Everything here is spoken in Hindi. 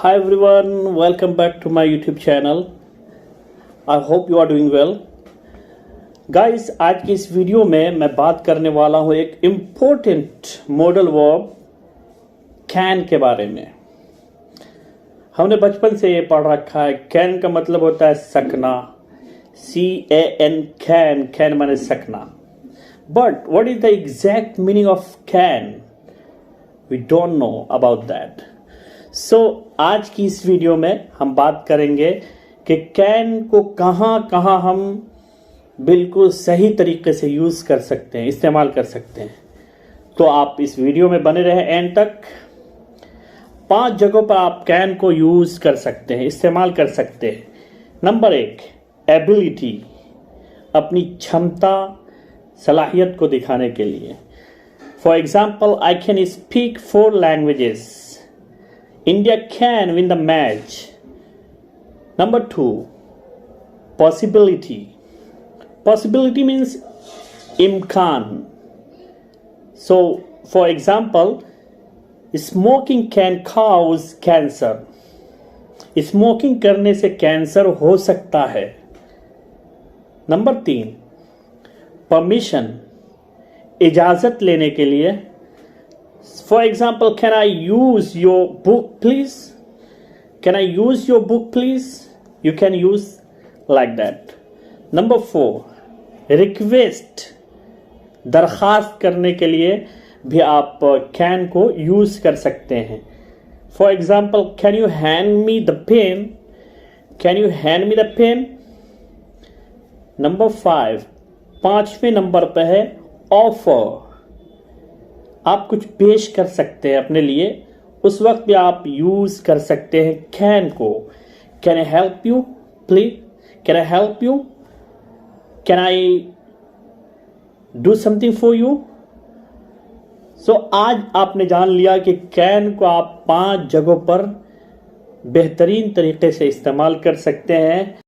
Hi everyone, welcome back to my YouTube channel. I hope you are doing well. Guys, आज की इस वीडियो में मैं बात करने वाला हूँ एक इम्पोर्टेंट मॉडल वर्ब कैन के बारे में। हमने बचपन से ये पढ़ रखा है। कैन का मतलब होता है सकना, CAN, कैन, कैन माने सकना। But what is the exact meaning of can? We don't know about that. So आज की इस वीडियो में हम बात करेंगे कि कैन को कहाँ कहाँ हम बिल्कुल सही तरीके से यूज़ कर सकते हैं, इस्तेमाल कर सकते हैं। तो आप इस वीडियो में बने रहे एंड तक। 5 जगहों पर आप कैन को यूज़ कर सकते हैं, इस्तेमाल कर सकते हैं। नंबर 1, एबिलिटी, अपनी क्षमता, सलाहियत को दिखाने के लिए। For example, I can speak 4 languages. India can win the match. Number 2, possibility. Possibility means imkan. So, for example, smoking can cause cancer. Smoking करने से कैंसर हो सकता है। नंबर 3, परमिशन, इजाज़त लेने के लिए। For example, can I use your book please? Can I use your book please? You can use like that. Number 4, request, दरखास्त करने के लिए भी आप can को यूज कर सकते हैं। For example, can you hand me the pen? Can you hand me the pen? Number 5, 5वें नंबर पे है offer, आप कुछ पेश कर सकते हैं अपने लिए, उस वक्त भी आप यूज कर सकते हैं कैन को। Can I help you please? Can I help you? Can I do something for you? So आज आपने जान लिया कि कैन को आप 5 जगहों पर बेहतरीन तरीके से इस्तेमाल कर सकते हैं